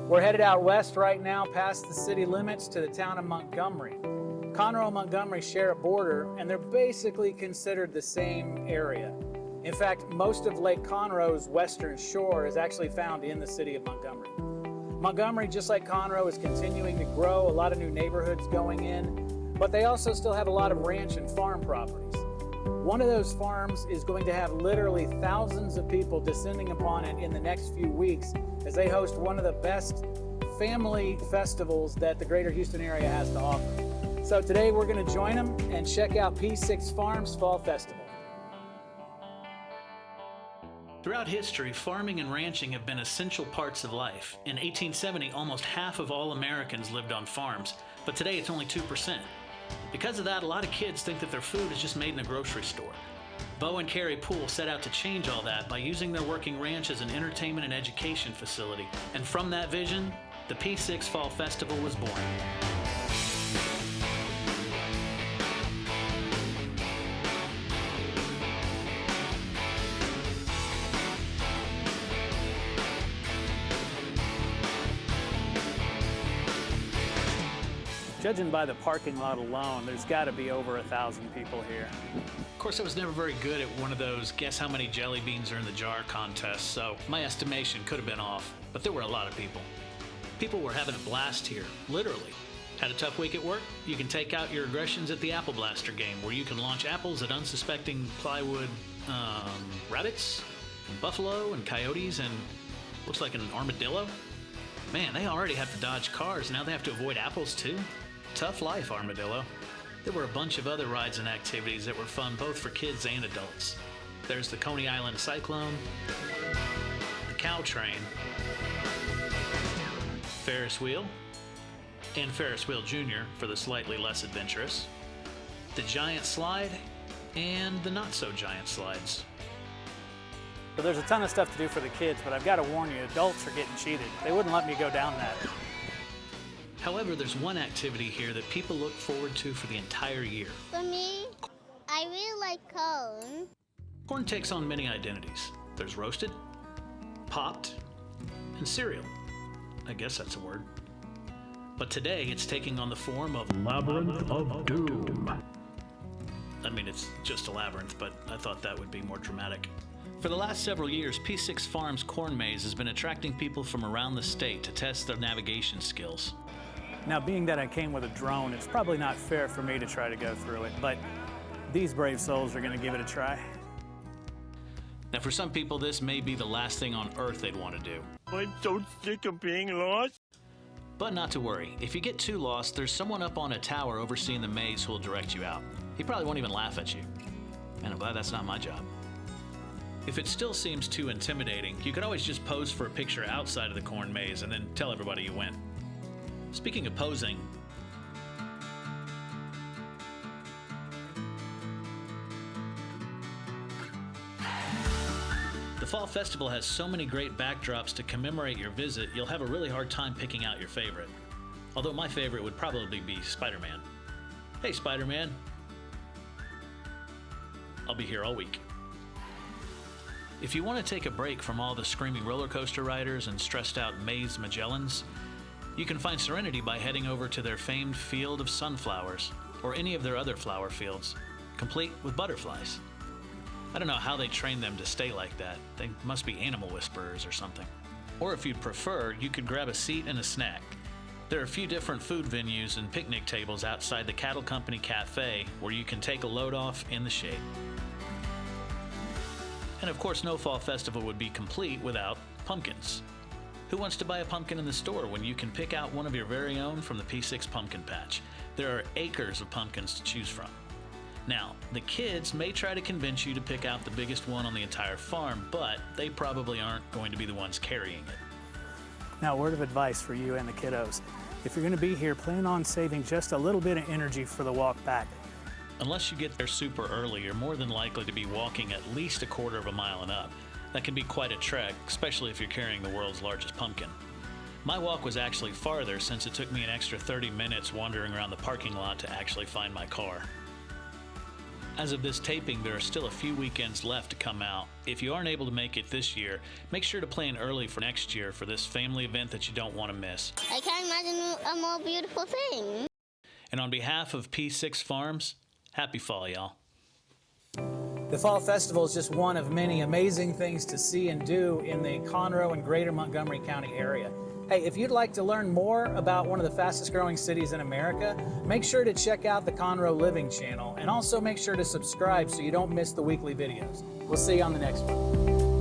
We're headed out west right now past the city limits to the town of Montgomery. Conroe and Montgomery share a border, and they're basically considered the same area. In fact, most of Lake Conroe's western shore is actually found in the city of Montgomery. Montgomery, just like Conroe, is continuing to grow, a lot of new neighborhoods going in, but they also still have a lot of ranch and farm properties. One of those farms is going to have literally thousands of people descending upon it in the next few weeks as they host one of the best family festivals that the greater Houston area has to offer. So today we're going to join them and check out P6 Farms Fall Festival. Throughout history, farming and ranching have been essential parts of life. In 1870, almost half of all Americans lived on farms, but today it's only 2%. Because of that, a lot of kids think that their food is just made in a grocery store. Bo and Carrie Poole set out to change all that by using their working ranch as an entertainment and education facility. And from that vision, the P6 Fall Festival was born. Judging by the parking lot alone, there's got to be over 1,000 people here. Of course, I was never very good at one of those guess how many jelly beans are in the jar contests, so my estimation could have been off, but there were a lot of people. People were having a blast here, literally. Had a tough week at work? You can take out your aggressions at the Apple Blaster game, where you can launch apples at unsuspecting plywood rabbits, and buffalo, and coyotes, and looks like an armadillo. Man, they already have to dodge cars, now they have to avoid apples too. Tough life, armadillo. There were a bunch of other rides and activities that were fun both for kids and adults. There's the Coney Island Cyclone, the Cow Train, Ferris Wheel, and Ferris Wheel Jr. for the slightly less adventurous, the Giant Slide, and the not-so-giant slides. So there's a ton of stuff to do for the kids, but I've got to warn you, adults are getting cheated. They wouldn't let me go down that. However, there's one activity here that people look forward to for the entire year. For me, I really like corn. Corn takes on many identities. There's roasted, popped, and cereal. I guess that's a word. But today it's taking on the form of Labyrinth of Doom. I mean, it's just a labyrinth, but I thought that would be more dramatic. For the last several years, P6 Farms Corn Maze has been attracting people from around the state to test their navigation skills. Now, being that I came with a drone, it's probably not fair for me to try to go through it, but these brave souls are going to give it a try. Now, for some people, this may be the last thing on earth they'd want to do. I'm so sick of being lost. But not to worry. If you get too lost, there's someone up on a tower overseeing the maze who will direct you out. He probably won't even laugh at you. And I'm glad that's not my job. If it still seems too intimidating, you could always just pose for a picture outside of the corn maze and then tell everybody you went. Speaking of posing, the Fall Festival has so many great backdrops to commemorate your visit, you'll have a really hard time picking out your favorite. Although my favorite would probably be Spider-Man. Hey, Spider-Man. I'll be here all week. If you want to take a break from all the screaming roller coaster riders and stressed out Maze Magellans, you can find serenity by heading over to their famed Field of Sunflowers, or any of their other flower fields, complete with butterflies. I don't know how they train them to stay like that. They must be animal whisperers or something. Or if you'd prefer, you could grab a seat and a snack. There are a few different food venues and picnic tables outside the Cattle Company Cafe where you can take a load off in the shade. And of course, no Fall Festival would be complete without pumpkins. Who wants to buy a pumpkin in the store when you can pick out one of your very own from the P6 Pumpkin Patch? There are acres of pumpkins to choose from. Now, the kids may try to convince you to pick out the biggest one on the entire farm, but they probably aren't going to be the ones carrying it. Now, a word of advice for you and the kiddos. If you're going to be here, plan on saving just a little bit of energy for the walk back. Unless you get there super early, you're more than likely to be walking at least a quarter of a mile and up. That can be quite a trek, especially if you're carrying the world's largest pumpkin. My walk was actually farther since it took me an extra 30 minutes wandering around the parking lot to actually find my car. As of this taping, there are still a few weekends left to come out. If you aren't able to make it this year, make sure to plan early for next year for this family event that you don't want to miss. I can't imagine a more beautiful thing. And on behalf of P6 Farms, happy fall, y'all. The Fall Festival is just one of many amazing things to see and do in the Conroe and greater Montgomery County area. Hey, if you'd like to learn more about one of the fastest growing cities in America, make sure to check out the Conroe Living Channel and also make sure to subscribe so you don't miss the weekly videos. We'll see you on the next one.